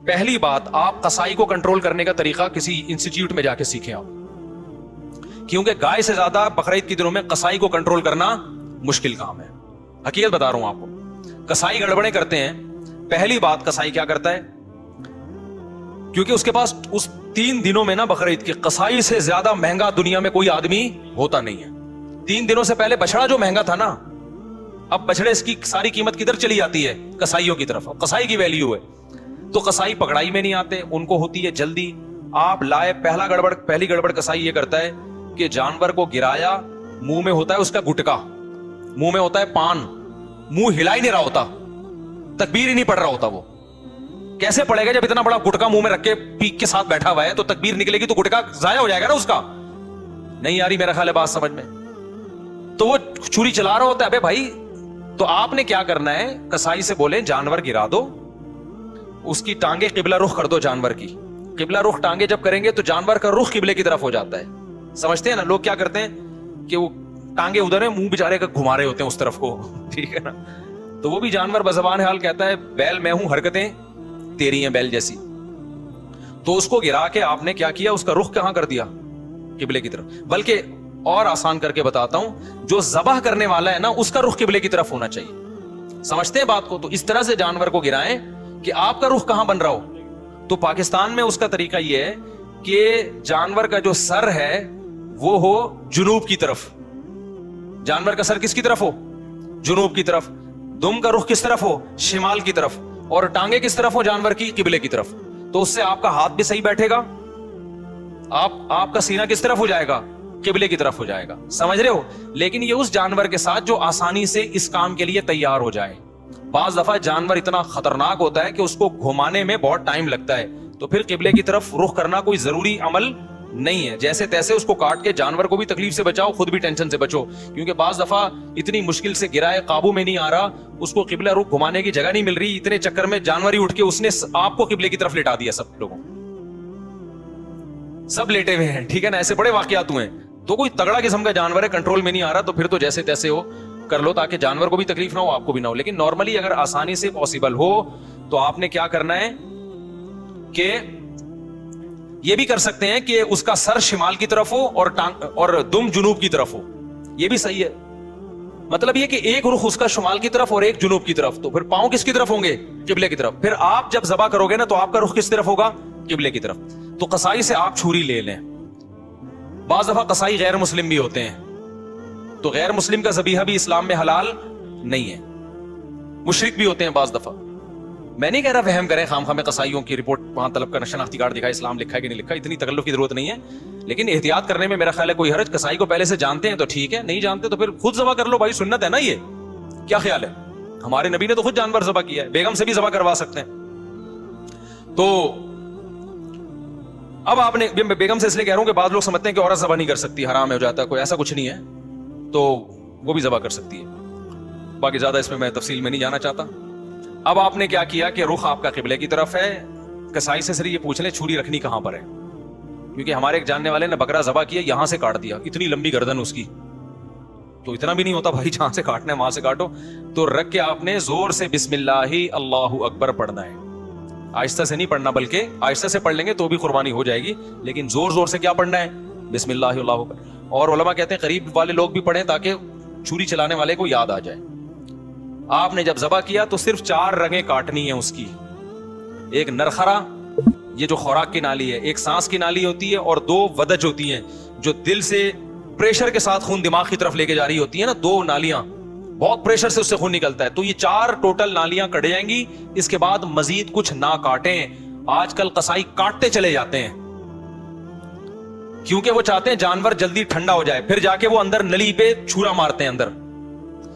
پہلی بات، آپ قصائی کو کنٹرول کرنے کا طریقہ کسی انسٹیٹیوٹ میں جا کے سیکھیں آپ، کیونکہ گائے سے زیادہ بقرعید کے دنوں میں قصائی کو کنٹرول کرنا مشکل کام ہے. حقیقت بتا رہا ہوں آپ کو، قصائی گڑبڑیں کرتے ہیں. پہلی بات، قصائی کیا کرتا ہے، کیونکہ اس کے پاس اس 3 دنوں میں نا بقرعید کے، قصائی سے زیادہ مہنگا دنیا میں کوئی آدمی ہوتا نہیں ہے. 3 دنوں سے پہلے بچڑا جو مہنگا تھا نا، اب بچڑے اس کی ساری قیمت کدھر چلی جاتی ہے؟ قصائیوں کی طرف. قصائی کی ویلیو ہے. تو قصائی پکڑائی میں نہیں آتے، ان کو ہوتی ہے جلدی. آپ لائے، پہلی گڑبڑ قصائی یہ کرتا ہے کہ جانور کو گرایا، منہ میں ہوتا ہے اس کا گٹکا، منہ میں ہوتا ہے پان، منہ ہلا ہی نہیں رہا ہوتا، تکبیر ہی نہیں پڑھ رہا ہوتا. وہ کیسے پڑے گا جب اتنا بڑا گٹکا منہ میں رکھ کے پیک کے ساتھ بیٹھا ہوا ہے؟ تو تکبیر نکلے گی تو گٹکا ضائع ہو جائے گا نا اس کا. نہیں آ رہی میرا خیال ہے بات سمجھ میں. تو وہ چھری چلا رہا ہوتا ہے. ابے بھائی، تو آپ نے کیا کرنا ہے، قصائی سے بولیں جانور گرا دو، اس کی ٹانگیں قبلہ رخ کر دو. جانور کی قبلہ رخ ٹانگیں جب کریں گے تو جانور کا رخ قبلے کی طرف ہو جاتا ہے. سمجھتے ہیں نا؟ لوگ کیا کرتے ہیں کہ وہ ٹانگیں ادھر ہیں، منہ بیچارے کا گھما رہے ہوتے ہیں اس طرف کو. ٹھیک ہے نا؟ تو وہ بھی جانور بزبان حال کہتا ہے بیل میں ہوں، حرکتیں تیری ہیں بیل جیسی. تو اس کو گرا کے آپ نے کیا کیا، اس کا رخ کہاں کر دیا؟ قبلے کی طرف. بلکہ اور آسان کر کے بتاتا ہوں، جو ذبح کرنے والا ہے نا، اس کا رخ قبلے کی طرف ہونا چاہیے. سمجھتے ہیں بات کو؟ تو اس طرح سے جانور کو گرائیں کہ آپ کا رخ کہاں بن رہا ہو. تو پاکستان میں اس کا طریقہ یہ ہے کہ جانور کا جو سر ہے وہ ہو جنوب کی طرف. جانور کا سر کس کی طرف ہو؟ جنوب کی طرف. دم کا رخ کس طرف ہو؟ شمال کی طرف. اور ٹانگیں کس طرف ہو جانور کی؟ قبلے کی طرف. تو اس سے آپ کا ہاتھ بھی صحیح بیٹھے گا، آپ کا سینہ کس طرف ہو جائے گا؟ قبلے کی طرف ہو جائے گا. سمجھ رہے ہو؟ لیکن یہ اس جانور کے ساتھ جو آسانی سے اس کام کے لیے تیار ہو جائے. بعض دفعہ جانور اتنا خطرناک ہوتا ہے کہ اس کو گھمانے میں بہت ٹائم لگتا ہے، تو پھر قبلے کی طرف رخ کرنا کوئی ضروری عمل نہیں ہے. جیسے تیسے اس کو کاٹ کے جانور کو بھی تکلیف سے بچاؤ، خود بھی ٹینشن سے بچو. کیونکہ بعض دفعہ اتنی مشکل سے گرائے، قابو میں نہیں آ رہا، اس کو قبلہ رخ گھمانے کی جگہ نہیں مل رہی، اتنے چکر میں جانور ہی اٹھ کے اس نے آپ کو قبلے کی طرف لٹا دیا. سب لوگوں سب لیٹے ہوئے ہیں. ٹھیک ہے نا؟ ایسے بڑے واقعات ہوئے ہیں. تو کوئی تگڑا قسم کا جانور ہے، کنٹرول میں نہیں آ رہا، تو پھر تو جیسے تیسے ہو کر لو، تاکہ جانور کو بھی تکلیف نہ ہو، آپ کو بھی نہ ہو. لیکن نارملی اگر آسانی سے پاسبل ہو تو آپ نے کیا کرنا ہے کہ یہ بھی کر سکتے ہیں کہ اس کا سر شمال کی طرف ہو اور دم جنوب کی طرف ہو. یہ بھی صحیح ہے. مطلب یہ کہ ایک رخ اس کا شمال کی طرف اور ایک جنوب کی طرف. تو پھر پاؤں کس کی طرف ہوں گے؟ قبلے کی طرف. پھر آپ جب ذبح کرو گے نا تو آپ کا رخ کس طرف ہوگا؟ قبلے کی طرف. تو قصائی سے آپ چھری لے لیں. بعض دفعہ قصائی غیر مسلم بھی ہوتے ہیں، تو غیر مسلم کا ذبیحہ بھی اسلام میں حلال نہیں ہے. مشرک بھی ہوتے ہیں بعض دفعہ. میں نہیں کہہ رہا وہم کریں خام خواہ میں قصائیوں کی رپورٹ وہاں طلب کا شناختی کارڈ دکھائے، اسلام لکھا ہے کہ نہیں لکھا، اتنی تکلف کی ضرورت نہیں ہے. لیکن احتیاط کرنے میں میرا خیال ہے کوئی حرج. قصائی کو پہلے سے جانتے ہیں تو ٹھیک ہے، نہیں جانتے تو پھر خود ذبح کر لو بھائی، سنت ہے نا. یہ کیا خیال ہے؟ ہمارے نبی نے تو خود جانور ذبح کیا ہے، بیگم سے بھی ذبح کروا سکتے ہیں. تو اب آپ نے، بیگم سے اس لیے کہہ رہا ہوں کہ بعض لوگ سمجھتے ہیں کہ عورت ذبح نہیں کر سکتی، حرام ہو جاتا ہے، کوئی ایسا کچھ نہیں ہے. تو وہ بھی ذبح کر سکتی ہے. باقی زیادہ اس میں تفصیل میں نہیں جانا چاہتا. اب آپ نے کیا کیا کہ رخ آپ کا قبلے کی طرف ہے. قصائی سے صرف یہ پوچھ لیں چھری رکھنی کہاں پر ہے، کیونکہ ہمارے ایک جاننے والے نے بکرا ذبح کیا، یہاں سے کاٹ دیا، اتنی لمبی گردن اس کی. تو اتنا بھی نہیں ہوتا بھائی، جہاں سے کاٹنا ہے وہاں سے کاٹو. تو رکھ کے آپ نے زور سے بسم اللہ اللہ اکبر پڑھنا ہے. آہستہ سے نہیں پڑھنا، بلکہ آہستہ سے پڑھ لیں گے تو بھی قربانی ہو جائے گی، لیکن زور زور سے کیا پڑھنا ہے؟ بسم اللہ اللہ اکبر. اور علماء کہتے ہیں قریب والے لوگ بھی پڑھیں تاکہ چھری چلانے والے کو یاد آ جائے. آپ نے جب ذبح کیا تو صرف 4 رگیں کاٹنی ہیں اس کی. ایک نرخرا، یہ جو خوراک کی نالی ہے، ایک سانس کی نالی ہوتی ہے، اور 2 ودج ہوتی ہیں جو دل سے پریشر کے ساتھ خون دماغ کی طرف لے کے جا رہی ہوتی ہے نا. 2 نالیاں، بہت پریشر سے اس سے خون نکلتا ہے. تو یہ 4 ٹوٹل نالیاں کٹ جائیں گی. اس کے بعد مزید کچھ نہ کاٹیں. آج کل قصائی کاٹتے چلے جاتے ہیں کیونکہ وہ چاہتے ہیں جانور جلدی ٹھنڈا ہو جائے، پھر جا کے وہ اندر نلی پہ چھرا مارتے ہیں اندر.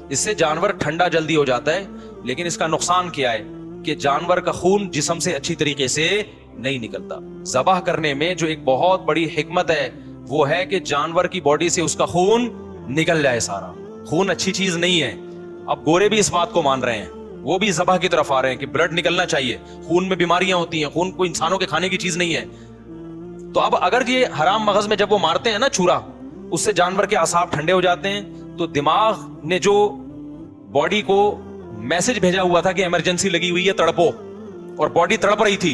اس سے جانور ٹھنڈا جلدی ہو جاتا ہے، لیکن اس کا نقصان کیا ہے کہ جانور کا خون جسم سے اچھی طریقے سے نہیں نکلتا. ذبح کرنے میں جو ایک بہت بڑی حکمت ہے وہ ہے کہ جانور کی باڈی سے اس کا خون نکل جائے سارا. خون اچھی چیز نہیں ہے. اب گورے بھی اس بات کو مان رہے ہیں، وہ بھی ذبح کی طرف آ رہے ہیں کہ بلڈ نکلنا چاہیے. خون میں بیماریاں ہوتی ہیں، خون کوئی انسانوں کے کھانے کی چیز نہیں ہے. تو اب اگر یہ حرام مغز میں جب وہ مارتے ہیں نا چھرا، اس سے جانور کے اعصاب ٹھنڈے ہو جاتے ہیں. تو دماغ نے جو باڈی کو میسج بھیجا ہوا تھا کہ ایمرجنسی لگی ہوئی ہے، تڑپو، اور باڈی تڑپ رہی تھی،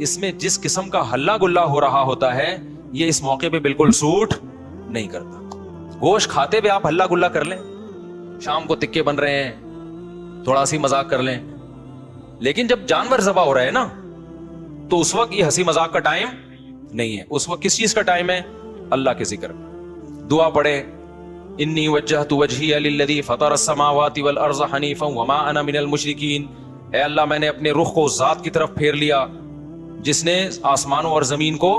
اس میں جس قسم کا ہلا گلا ہو رہا ہوتا ہے یہ اس موقع پہ بالکل سوٹ نہیں کرتا. گوشت کھاتے ہوئے آپ ہلا گلا کر لیں, شام کو تکے بن رہے ہیں, تھوڑا سی مذاق کر لیں, لیکن جب جانور ذبح ہو رہا ہے نا تو اس وقت یہ ہنسی مذاق کا ٹائم نہیں ہے. اس وقت کس چیز کا ٹائم ہے؟ اللہ کے ذکر. دعا پڑھے, انی وجہت وجہی للذی فطر السماوات والارض حنیفا وما انا من المشرکین. اے اللہ میں نے اپنے رخ کو ذات کی طرف پھیر لیا جس نے آسمانوں اور زمین کو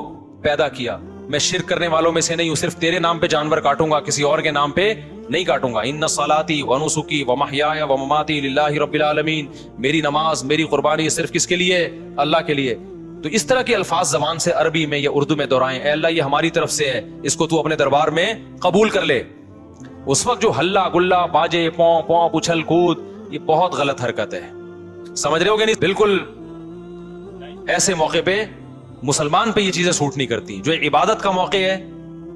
پیدا کیا, میں شرک کرنے والوں میں سے نہیں ہوں. صرف تیرے نام پہ جانور کاٹوں گا, کسی اور کے نام پہ نہیں کاٹوں گا. ان صلاتی ونسکی ومحیای ومماتی للہ رب العالمین. میری نماز, میری قربانی صرف کس کے لیے؟ اللہ کے لیے. تو اس طرح کے الفاظ زبان سے عربی میں یا اردو میں دہرائیں, اے اللہ یہ ہماری طرف سے ہے, اس کو تو اپنے دربار میں قبول کر لے. اس وقت جو ہلا گلا, باجے, پوں پوں, اچھل کود, یہ بہت غلط حرکت ہے. سمجھ رہے ہو کہ نہیں؟ بالکل ایسے موقع پہ مسلمان پہ یہ چیزیں سوٹ نہیں کرتی. جو عبادت کا موقع ہے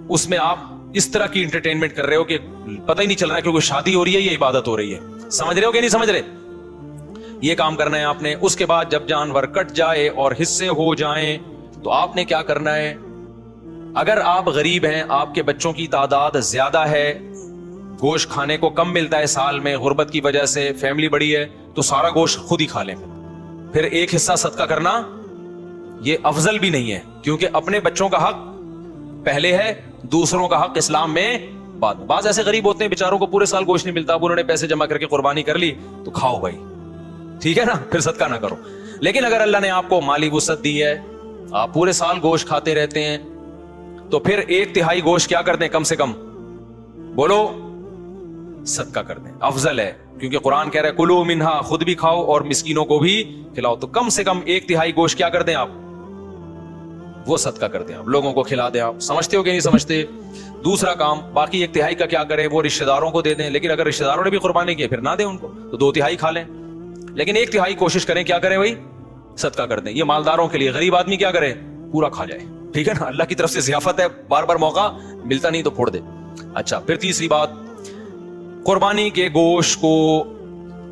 اس میں آپ اس طرح کی انٹرٹینمنٹ کر رہے ہو کہ پتہ ہی نہیں چل رہا ہے کہ کوئی شادی ہو رہی ہے یا عبادت ہو رہی ہے. سمجھ رہے ہو کہ نہیں سمجھ رہے؟ یہ کام کرنا ہے آپ نے. اس کے بعد جب جانور کٹ جائے اور حصے ہو جائیں تو آپ نے کیا کرنا ہے؟ اگر آپ غریب ہیں, آپ کے بچوں کی تعداد زیادہ ہے, گوشت کھانے کو کم ملتا ہے سال میں غربت کی وجہ سے, فیملی بڑی ہے, تو سارا گوشت خود ہی کھا لیں. پھر ایک حصہ صدقہ کرنا یہ افضل بھی نہیں ہے, کیونکہ اپنے بچوں کا حق پہلے ہے, دوسروں کا حق اسلام میں بعد میں. بعض ایسے غریب ہوتے ہیں بیچاروں کو پورے سال گوشت نہیں ملتا, اب انہوں نے پیسے جمع کر کے قربانی کر لی, تو کھاؤ بھائی, ٹھیک ہے نا, پھر صدقہ نہ کرو. لیکن اگر اللہ نے آپ کو مالی وسعت دی ہے, آپ پورے سال گوشت کھاتے رہتے ہیں, تو پھر 1/3 گوشت کیا کر دیں؟ کم سے کم بولو صدقہ کر دیں, افضل ہے. کیونکہ قرآن کہہ رہا ہے کلوا منہا, خود بھی کھاؤ اور مسکینوں کو بھی کھلاؤ. تو کم سے کم 1/3 گوشت کیا کر دیں آپ؟ وہ صدقہ کر دیں, آپ لوگوں کو کھلا دیں. آپ سمجھتے ہو کہ نہیں سمجھتے؟ دوسرا کام, باقی 1/3 کا کیا کریں؟ وہ رشتہ داروں کو دے دیں. لیکن اگر رشتہ داروں نے بھی قربانی کی پھر نہ دیں ان کو, تو 2/3 کھا لیں. لیکن 1/3 کوشش کریں کیا کریں بھائی؟ صدقہ کر دیں. یہ مالداروں کے لیے. غریب آدمی کیا کرے؟ پورا کھا جائے, ٹھیک ہے نا. اللہ کی طرف سے ضیافت ہے, بار بار موقع ملتا نہیں تو پھوڑ دے. اچھا, پھر تیسری بات, قربانی کے گوشت کو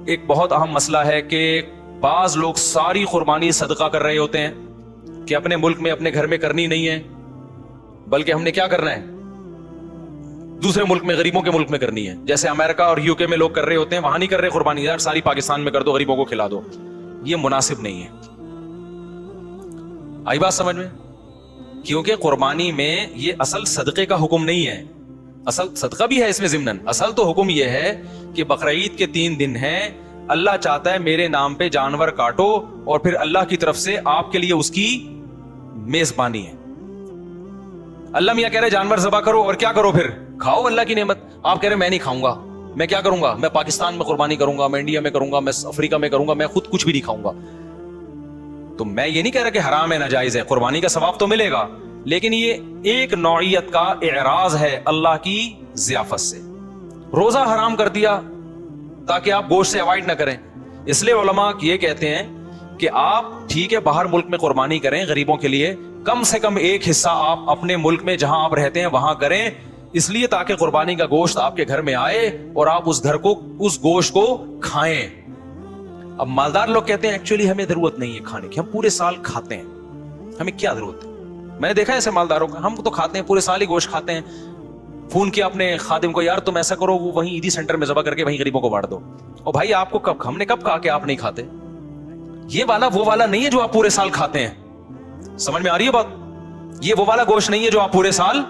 ایک بہت اہم مسئلہ ہے کہ بعض لوگ ساری قربانی صدقہ کر رہے ہوتے ہیں کہ اپنے ملک میں, اپنے گھر میں کرنی نہیں ہے, بلکہ ہم نے کیا کرنا ہے؟ دوسرے ملک میں, غریبوں کے ملک میں کرنی ہے. جیسے امریکہ اور UK میں لوگ کر رہے ہوتے ہیں, وہاں نہیں کر رہے قربانی, یار ساری پاکستان میں کر دو, غریبوں کو کھلا دو. یہ مناسب نہیں ہے. آئی بات سمجھ میں؟ کیونکہ قربانی میں یہ اصل صدقے کا حکم نہیں ہے. اصل صدقہ بھی ہے اس میں ضمناً, اصل تو حکم یہ ہے کہ بقرعید کے 3 دن ہیں, اللہ چاہتا ہے میرے نام پہ جانور کاٹو, اور پھر اللہ کی طرف سے آپ کے لیے اس کی میزبانی ہے. اللہ میاں کہہ رہے جانور ذبح کرو اور کیا کرو؟ پھر کھاؤ اللہ کی نعمت. آپ کہہ رہے میں نہیں کھاؤں گا, میں کیا کروں گا؟ میں پاکستان میں قربانی کروں گا, میں انڈیا میں کروں گا, میں افریقہ میں کروں گا, میں خود کچھ بھی نہیں کھاؤں گا. تو میں یہ نہیں کہہ رہا کہ حرام ہے, ناجائز ہے, قربانی کا ثواب تو ملے گا, لیکن یہ ایک نوعیت کا اعراض ہے اللہ کی ضیافت سے. روزہ حرام کر دیا تاکہ آپ گوشت سے اوائڈ نہ کریں. اس لیے علماء یہ کہتے ہیں کہ آپ ٹھیک ہے باہر ملک میں قربانی کریں غریبوں کے لیے, کم سے کم ایک حصہ آپ اپنے ملک میں جہاں آپ رہتے ہیں وہاں کریں, اس لیے تاکہ قربانی کا گوشت آپ کے گھر میں آئے اور آپ اس گھر کو, اس گوشت کو کھائیں. اب مالدار لوگ کہتے ہیں ایکچولی ہمیں ضرورت نہیں ہے کھانے کی, ہم پورے سال کھاتے ہیں, ہمیں کیا ضرورت ہے. میں نے دیکھا ہے ایسے مالداروں کا, ہم تو کھاتے ہیں پورے سال ہی گوشت کھاتے ہیں. فون کیا اپنے خادم کو, یار تم ایسا کرو وہ وہیں عیدی سینٹر میں ذبح کر کے وہیں غریبوں کو بانٹ دو. اور بھائی آپ کو کب, ہم نے کب کہا کہ آپ نہیں کھاتے؟ یہ والا وہ والا نہیں ہے جو آپ پورے سال کھاتے ہیں. سمجھ میں آ رہی ہے بات؟ یہ وہ والا گوشت نہیں ہے جو آپ پورے سال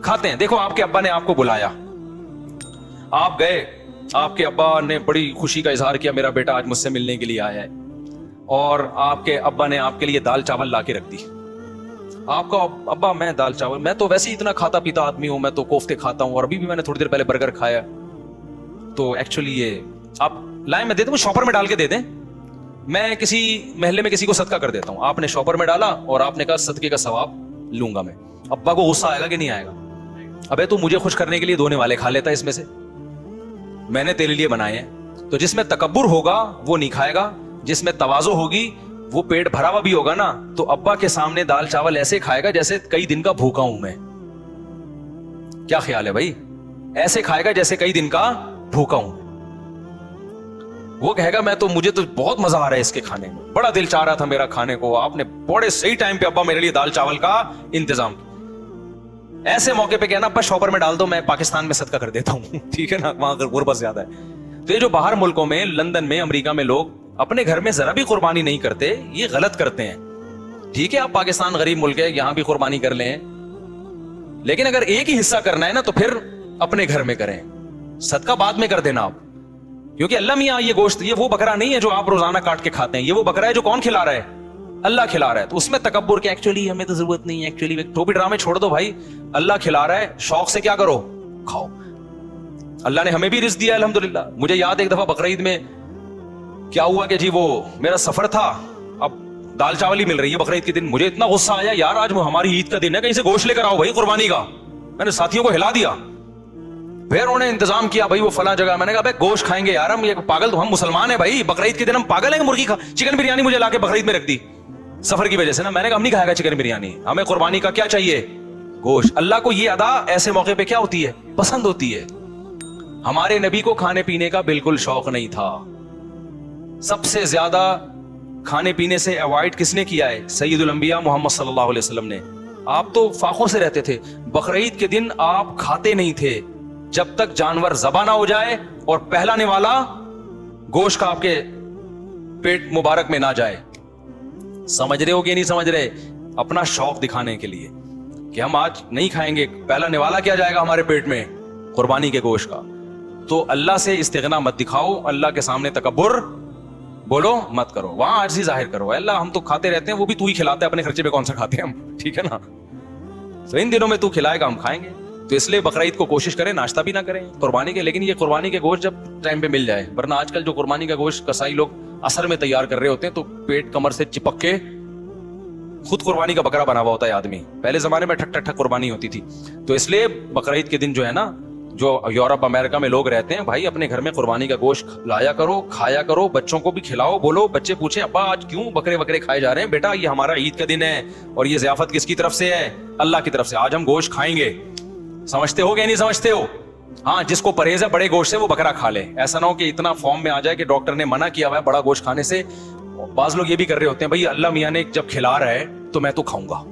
کھاتے ہیں. دیکھو آپ کے ابا نے آپ کو بلایا, آپ گئے, آپ کے ابا نے بڑی خوشی کا اظہار کیا میرا بیٹا آج مجھ سے ملنے کے لیے آیا ہے, اور آپ کے ابا نے آپ کے لیے دال چاول لا کے رکھ دی. آپ کا ابا میں دال چاول, میں تو ویسے ہی اتنا کھاتا پیتا آدمی ہوں, میں تو کوفتے کھاتا ہوں, اور ابھی بھی میں نے تھوڑی دیر پہلے برگر کھایا, تو ایکچولی یہ آپ لائیں میں دے دوں, شاپر میں ڈال کے دے دیں, میں کسی محلے میں کسی کو صدقہ کر دیتا ہوں. آپ نے شاپر میں ڈالا اور آپ نے کہا صدقے کا ثواب لوں گا میں. ابا کو غصہ آئے گا کہ نہیں آئے گا؟ ابے تو مجھے خوش کرنے کے لیے دھونے والے کھا لیتا ہے اس میں سے, میں نے تیرے لیے بنائے ہیں. تو جس میں تکبر ہوگا وہ نہیں کھائے گا, جس میں تواضع ہوگی وہ پیٹ بھرا ہوا بھی ہوگا نا, تو ابا کے سامنے دال چاول ایسے کھائے گا جیسے کئی دن کا بھوکا ہوں میں. کیا خیال ہے بھائی؟ ایسے کھائے گا جیسے کئی دن کا بھوکا ہوں. وہ کہے گا مجھے تو بہت مزہ آ رہا ہے اس کے کھانے میں, بڑا دل چاہ رہا تھا میرا کھانے کو, آپ نے بڑے صحیح ٹائم پہ ابا میرے لیے دال چاول کا انتظام کیا. ایسے موقع پہ کہنا ابا شاپر میں ڈال دو, میں پاکستان میں صدقہ کر دیتا ہوں, ٹھیک ہے نا, وہاں غربت زیادہ ہے. تو یہ جو باہر ملکوں میں, لندن میں, امریکہ میں لوگ اپنے گھر میں ذرا بھی قربانی نہیں کرتے, یہ غلط کرتے ہیں. ٹھیک ہے آپ پاکستان غریب ملک ہے, یہاں بھی قربانی کر لیں, لیکن اگر ایک ہی حصہ کرنا ہے نا تو پھر اپنے گھر میں کریں, صدقہ بعد میں کر دینا آپ. کیونکہ اللہ میاں یہ گوشت, یہ وہ بکرا نہیں ہے جو آپ روزانہ کاٹ کے کھاتے ہیں, یہ وہ بکرا ہے جو کون کھلا رہا ہے, اللہ کھلا رہا ہے. تو اس میں تکبر کہ ایکچولی ہمیں تو ضرورت نہیں ہے, ایکچولی ٹوپی ڈرامے چھوڑ دو بھائی, اللہ کھلا رہا ہے, شوق سے کیا کرو, کھاؤ. اللہ نے ہمیں بھی رزق دیا الحمدللہ. مجھے یاد ایک دفعہ بقرعید میں کیا ہوا کہ جی وہ میرا سفر تھا, اب دال چاول ہی مل رہی ہے بقرعید کے دن, مجھے اتنا غصہ آیا یار آج ہماری عید کا دن ہے, کہیں سے گوشت لے کر آؤ بھائی قربانی کا. میں نے ساتھیوں کو ہلا دیا, پھر انہوں نے انتظام کیا بھائی وہ فلاں جگہ. میں نے کہا بھائی گوشت کھائیں گے یار, ہم یہ پاگل, تو ہم مسلمان ہیں بھائی, بقرعید کے دن ہم پاگل ہیں مرغی چکن بریانی مجھے لا کے بقرعید میں رکھ دی سفر کی وجہ سے نا. میں نے کہا ہم نہیں کھائے گا چکن بریانی, ہمیں قربانی کا کیا چاہیے, گوشت. اللہ کو یہ ادا ایسے موقع پہ کیا ہوتی ہے, پسند ہوتی ہے. ہمارے نبی کو کھانے پینے کا بالکل شوق نہیں تھا. سب سے زیادہ کھانے پینے سے اوائڈ کس نے کیا ہے, سید الانبیاء محمد صلی اللہ علیہ وسلم نے. آپ تو فاقوں سے رہتے تھے, بقرعید کے دن آپ کھاتے نہیں تھے جب تک جانور ذبح نہ ہو جائے اور پہلانے والا گوشت کا آپ کے پیٹ مبارک میں نہ جائے. سمجھ رہے ہو کہ نہیں سمجھ رہے, اپنا شوق دکھانے کے لیے کہ ہم آج نہیں کھائیں گے, پہلانے والا کیا جائے گا ہمارے پیٹ میں, قربانی کے گوشت کا. تو اللہ سے استغنا مت دکھاؤ, اللہ کے سامنے تکبر بولو مت کرو, وہاں عاجزی ظاہر کرو. اللہ ہم تو کھاتے رہتے ہیں, وہ بھی تو ہی کھلاتا ہے, اپنے خرچے پہ کون سا کھاتے ہیں ہم, ٹھیک ہے نا. تو ان دنوں میں تو کھلائے گا ہم کھائیں گے. تو اس لیے بقرعید کو کوشش کریں ناشتہ بھی نہ کریں قربانی کے, لیکن یہ قربانی کے گوشت جب ٹائم پہ مل جائے, ورنہ آج کل جو قربانی کا گوشت کسائی لوگ اثر میں تیار کر رہے ہوتے ہیں تو پیٹ کمر سے چپک کے خود قربانی کا بکرا بنا ہوا ہوتا ہے آدمی. پہلے زمانے میں ٹھک ٹھک ٹھک قربانی ہوتی تھی. تو اس لیے بقرعید کے دن جو ہے نا, جو یورپ امریکہ میں لوگ رہتے ہیں, بھائی اپنے گھر میں قربانی کا گوشت لایا کرو, کھایا کرو, بچوں کو بھی کھلاؤ. بولو, بچے پوچھیں ابا آج کیوں بکرے کھائے جا رہے ہیں, بیٹا یہ ہمارا عید کا دن ہے اور یہ ضیافت کس کی طرف سے ہے, اللہ کی طرف سے, آج ہم گوشت کھائیں گے. سمجھتے ہو کہ نہیں سمجھتے ہو؟ ہاں, جس کو پرہیز ہے بڑے گوشت سے وہ بکرا کھا لے. ایسا نہ ہو کہ اتنا فارم میں آ جائے کہ ڈاکٹر نے منع کیا ہوا ہے بڑا گوشت کھانے سے. بعض لوگ یہ بھی کر رہے ہوتے ہیں, بھائی اللہ میاں نے جب کھلا رہا ہے تو میں تو کھاؤں گا,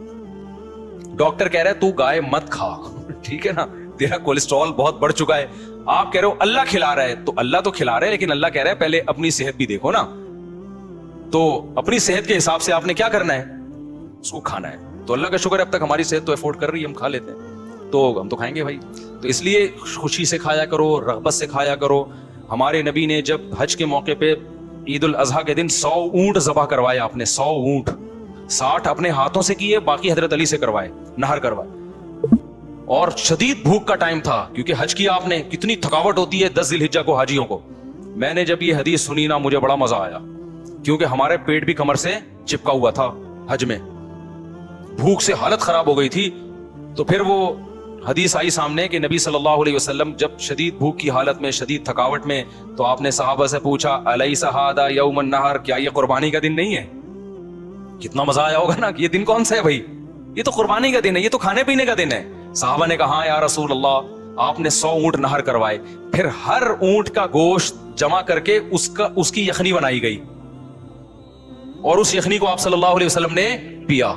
ڈاکٹر کہہ رہا ہے تو گائے مت کھا, ٹھیک ہے نا, تیرا کولیسٹرول بہت بڑھ چکا ہے. آپ کہہ رہے ہو اللہ کھلا رہا ہے, تو اللہ تو کھلا رہا ہے, لیکن اللہ کہہ رہا ہے پہلے اپنی صحت بھی دیکھو نا. تو اپنی صحت کے حساب سے آپ نے کیا کرنا ہے, اس کو کھانا ہے. تو اللہ کا شکر ہے اب تک ہماری صحت تو افورڈ کر رہی ہے, ہم کھا لیتے ہیں, تو ہم تو کھائیں گے بھائی. تو اس لیے خوشی سے کھایا کرو, رغبت سے کھایا کرو. ہمارے نبی نے جب حج کے موقع پہ عید الاضحیٰ کے دن 100 اونٹ ذبح کروائے آپ نے, 100 اونٹ, 60 اپنے ہاتھوں سے کیے, باقی حضرت علی سے کروائے, نہر کروائے. اور شدید بھوک کا ٹائم تھا کیونکہ حج کیا آپ نے, کتنی تھکاوٹ ہوتی ہے 10 ذی الحجہ کو حاجیوں کو. میں نے جب یہ حدیث سنی نا مجھے بڑا مزہ آیا, کیونکہ ہمارے پیٹ بھی کمر سے چپکا ہوا تھا حج میں, بھوک سے حالت خراب ہو گئی تھی. تو پھر وہ حدیث آئی سامنے کہ نبی صلی اللہ علیہ وسلم جب شدید بھوک کی حالت میں, شدید تھکاوٹ میں, تو آپ نے صحابہ سے پوچھا الیس ھذا یوم النحر, کیا یہ قربانی کا دن نہیں ہے؟ کتنا مزہ آیا ہوگا نا, یہ دن کون سا ہے بھائی, یہ تو قربانی کا دن ہے, یہ تو کھانے پینے کا دن ہے. صحابہ نے کہا یا رسول اللہ, آپ نے 100 اونٹ نہر کروائے, پھر ہر اونٹ کا گوشت جمع کر کے اس کی یخنی بنائی گئی, اور اس یخنی کو آپ صلی اللہ علیہ وسلم نے پیا,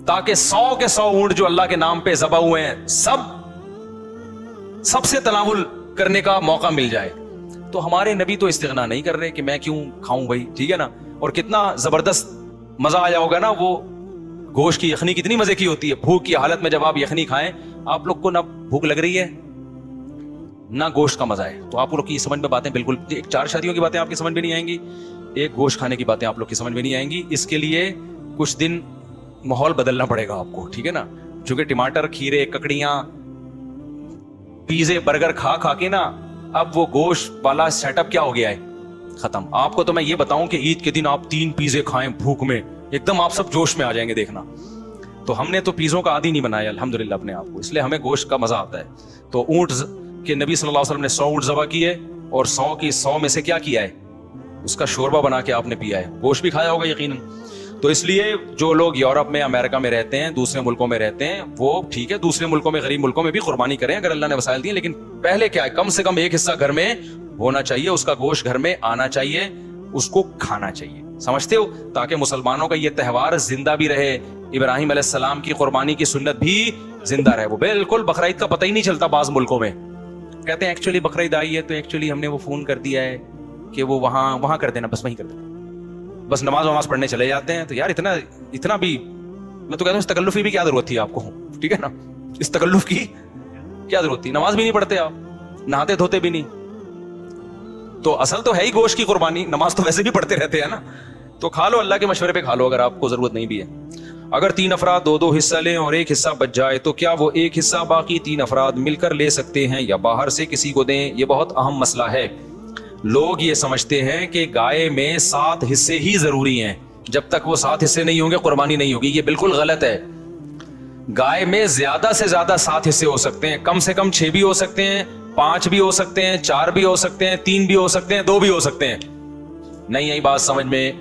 تاکہ 100 کے 100 اونٹ جو اللہ کے نام پہ ذبح ہوئے ہیں سب سے تناول کرنے کا موقع مل جائے. تو ہمارے نبی تو استغنا نہیں کر رہے کہ میں کیوں کھاؤں بھائی, ٹھیک ہے نا. اور کتنا زبردست مزہ آیا ہوگا نا, وہ گوشت کی یخنی کتنی مزے کی ہوتی ہے. بھوک کی حالت میں جب آپ یخنی کھائیں, آپ لوگ کو نہ بھوک لگ رہی ہے نہ گوشت کا مزہ ہے, تو آپ لوگ کی سمجھ میں باتیں بالکل, 4 شادیوں کی باتیں آپ کی سمجھ میں نہیں آئیں گی, ایک گوشت کھانے کی باتیں آپ لوگ کی سمجھ میں نہیں آئیں گی. اس کے لیے کچھ دن ماحول بدلنا پڑے گا آپ کو, ٹھیک ہے نا. چونکہ ٹماٹر, کھیرے, ککڑیاں, پیزے, برگر کھا کے نا اب وہ گوشت والا سیٹ اپ کیا ہو گیا ہے, ختم. آپ کو تو میں یہ بتاؤں کہ عید کے دن آپ 3 پیزے کھائیں بھوک میں, ایک دم آپ سب جوش میں آ جائیں گے, دیکھنا. تو ہم نے تو پیزوں کا عادی نہیں بنایا الحمدللہ اپنے آپ کو, اس لیے ہمیں گوشت کا مزہ آتا ہے. تو اونٹ کے نبی صلی اللہ علیہ وسلم نے 100 اونٹ ذبح کیے, اور 100 کی 100 میں سے کیا کیا ہے, اس کا شوربہ بنا کے آپ نے پیا ہے. گوشت بھی کھایا ہوگا یقیناً. تو اس لیے جو لوگ یورپ میں, امریکہ میں رہتے ہیں, دوسرے ملکوں میں رہتے ہیں, وہ ٹھیک ہے دوسرے ملکوں میں, غریب ملکوں میں بھی قربانی کریں اگر اللہ نے وسائل دیے, لیکن پہلے کیا ہے, کم سے کم ایک حصہ گھر میں ہونا چاہیے, اس کا گوشت گھر میں آنا چاہیے, اس کو کھانا چاہیے. سمجھتے ہو؟ تاکہ مسلمانوں کا یہ تہوار زندہ بھی رہے, ابراہیم علیہ السلام کی قربانی کی سنت بھی زندہ رہے. وہ بالکل بقرعید کا پتہ ہی نہیں چلتا بعض ملکوں میں, کہتے ہیں ایکچولی بقرعید آئی ہے تو ایکچولی ہم نے وہ فون کر دیا ہے کہ وہ وہاں کر دینا, بس وہیں کر دینا, بس نماز پڑھنے چلے جاتے ہیں. تو یار اتنا بھی, میں تو کہتا ہوں اس تکلف کی بھی کیا ضرورت تھی آپ کو, ٹھیک ہے نا, اس تکلف کی کیا ضرورت تھی؟ نماز بھی نہیں پڑھتے آپ, نہاتے دھوتے بھی نہیں, تو اصل تو ہے ہی گوشت کی قربانی, نماز تو ویسے بھی پڑھتے رہتے ہیں نا, تو کھا لو, اللہ کے مشورے پہ کھا لو اگر آپ کو ضرورت نہیں بھی ہے. اگر 3 افراد 2 حصہ لیں اور ایک حصہ بچ جائے تو کیا وہ ایک حصہ باقی 3 افراد مل کر لے سکتے ہیں یا باہر سے کسی کو دیں؟ یہ بہت اہم مسئلہ ہے. لوگ یہ سمجھتے ہیں کہ گائے میں 7 حصے ہی ضروری ہیں, جب تک وہ 7 حصے نہیں ہوں گے قربانی نہیں ہوگی. یہ بالکل غلط ہے. گائے میں زیادہ سے زیادہ 7 حصے ہو سکتے ہیں, کم سے کم 6 بھی ہو سکتے ہیں, 5 بھی ہو سکتے ہیں, 4 بھی ہو سکتے ہیں, 3 بھی ہو سکتے ہیں, 2 بھی ہو سکتے ہیں. نہیں آئی بات سمجھ میں؟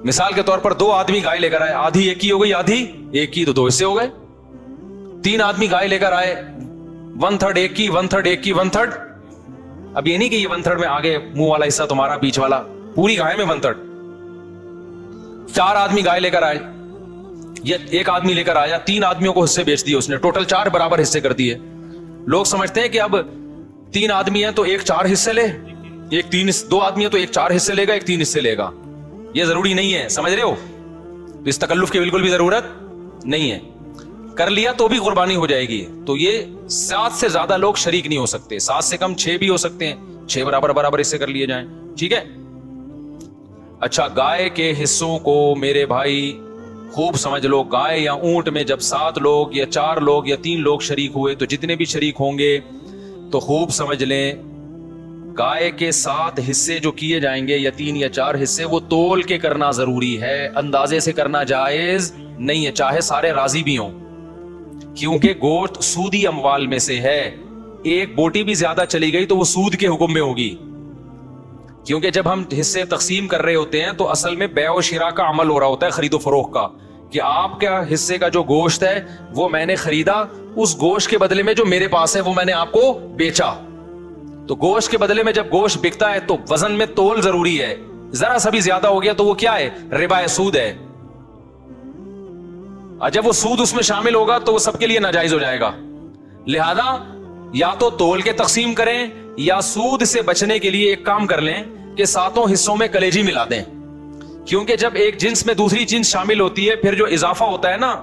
مثال کے طور پر 2 آدمی گائے لے کر آئے, آدھی ایک کی ہو گئی, آدھی ایک کی, تو 2 حصے ہو گئے. 3 آدمی گائے لے کر آئے, 1/3 ایک کی, 1/3 ایک کی, 1/3. اب یہ نہیں کہ یہ 1/3 میں آگے منہ والا حصہ تمہارا, بیچ والا, پوری گائے میں 1/3. 4 آدمی گائے لے کر آئے, یہ ایک آدمی لے کر آیا, 3 آدمیوں کو حصے بیچ دیے اس نے, ٹوٹل 4 برابر حصے کر دیے. لوگ سمجھتے ہیں کہ اب 3 آدمی ہیں تو ایک 4 حصے لے, 2 آدمی ہیں تو ایک 4 حصے لے گا, ایک 3 حصے لے گا. یہ ضروری نہیں ہے, سمجھ رہے ہو؟ اس تکلف کی بالکل بھی ضرورت نہیں ہے. کر لیا تو بھی قربانی ہو جائے گی. تو یہ 7 سے زیادہ لوگ شریک نہیں ہو سکتے, 7 سے کم 6 بھی ہو سکتے ہیں, 6 برابر حصے کر لیے جائیں, ٹھیک ہے. اچھا, گائے کے حصوں کو میرے بھائی خوب سمجھ لو. گائے یا اونٹ میں جب 7 لوگ یا 4 لوگ یا 3 لوگ شریک ہوئے تو جتنے بھی شریک ہوں گے تو خوب سمجھ لیں, گائے کے 7 حصے جو کیے جائیں گے یا 3 یا 4 حصے, وہ تول کے کرنا ضروری ہے, اندازے سے کرنا جائز نہیں ہے, چاہے سارے راضی بھی ہوں, کیونکہ گوشت سودی اموال میں سے ہے. ایک بوٹی بھی زیادہ چلی گئی تو وہ سود کے حکم میں ہوگی, کیونکہ جب ہم حصے تقسیم کر رہے ہوتے ہیں تو اصل میں بیع و شراء کا عمل ہو رہا ہوتا ہے, خرید و فروخت کا, کہ آپ کا حصے کا جو گوشت ہے وہ میں نے خریدا, اس گوشت کے بدلے میں جو میرے پاس ہے وہ میں نے آپ کو بیچا. تو گوشت کے بدلے میں جب گوشت بکتا ہے تو وزن میں تول ضروری ہے, ذرا سا بھی زیادہ ہو گیا تو وہ کیا ہے؟ ربا ہے, سود ہے. اور جب وہ سود اس میں شامل ہوگا تو وہ سب کے لیے ناجائز ہو جائے گا. لہذا یا تو تول کے تقسیم کریں یا سود سے بچنے کے لیے ایک کام کر لیں کہ 7 حصوں میں کلیجی ملا دیں, کیونکہ جب ایک جنس میں دوسری جنس شامل ہوتی ہے پھر جو اضافہ ہوتا ہے نا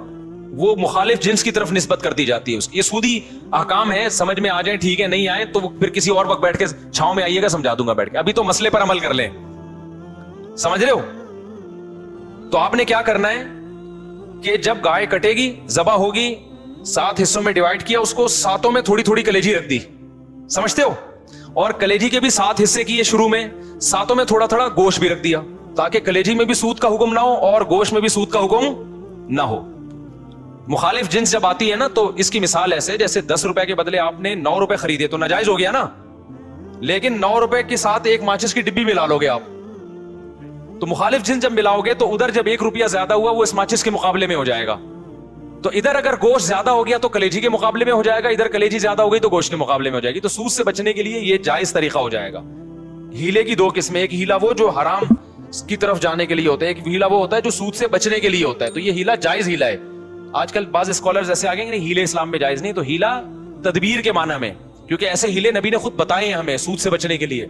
وہ مخالف جنس کی طرف نسبت کر دی جاتی ہے. یہ سودی احکام ہے, سمجھ میں آ جائیں ٹھیک ہے, نہیں آئے تو پھر کسی اور وقت بیٹھ کے چھاؤں میں آئیے گا, سمجھا دوں گا بیٹھ کے. ابھی تو مسئلے پر عمل کر لیں, سمجھ رہے ہو؟ تو آپ نے کیا کرنا ہے کہ جب گائے کٹے گی, ذبح ہوگی, 7 حصوں میں ڈیوائڈ کیا, اس کو 7 میں تھوڑی تھوڑی کلیجی رکھ دی, سمجھتے ہو؟ اور کلیجی کے بھی 7 حصے کیے شروع میں, 7 میں تھوڑا تھوڑا گوشت بھی رکھ دیا, تاکہ کلیجی میں بھی سود کا حکم نہ ہو اور گوشت میں بھی سود کا حکم نہ ہو. مخالف جنس جب آتی ہے نا تو اس کی مثال ایسے, جیسے 10 روپے کے بدلے آپ نے 9 روپے خریدے تو ناجائز ہو گیا نا, لیکن 9 روپے کے ساتھ ایک ماچس کی ڈبی ملا لو گے آپ, تو مخالف جنس جب ملاؤ گے تو ادھر جب 1 روپیہ زیادہ ہوا وہ اس ماچس کے مقابلے میں ہو جائے گا. تو ادھر اگر گوشت زیادہ ہو گیا تو کلیجی کے مقابلے میں ہو جائے گا, ادھر کلیجی زیادہ ہو گئی تو گوشت کے مقابلے میں ہو جائے گی. تو سود سے بچنے کے لیے یہ جائز طریقہ ہو جائے گا. ہیلے کی 2 قسمیں, ایک ہیلا وہ جو حرام کی طرف جانے کے لیے ہوتا ہے, ایک ہیلا وہ ہوتا ہے جو سود سے بچنے کے لیے ہوتا ہے. تو یہ ہیلا جائز ہیلا ہے. آج کل بعض اسکالرز ایسے آ گئے کہ ہیلے اسلام میں جائز نہیں, تو ہیلا تدبیر کے معنی میں, کیونکہ ایسے ہیلے نبی نے خود بتائے ہیں ہمیں سود سے بچنے کے لیے.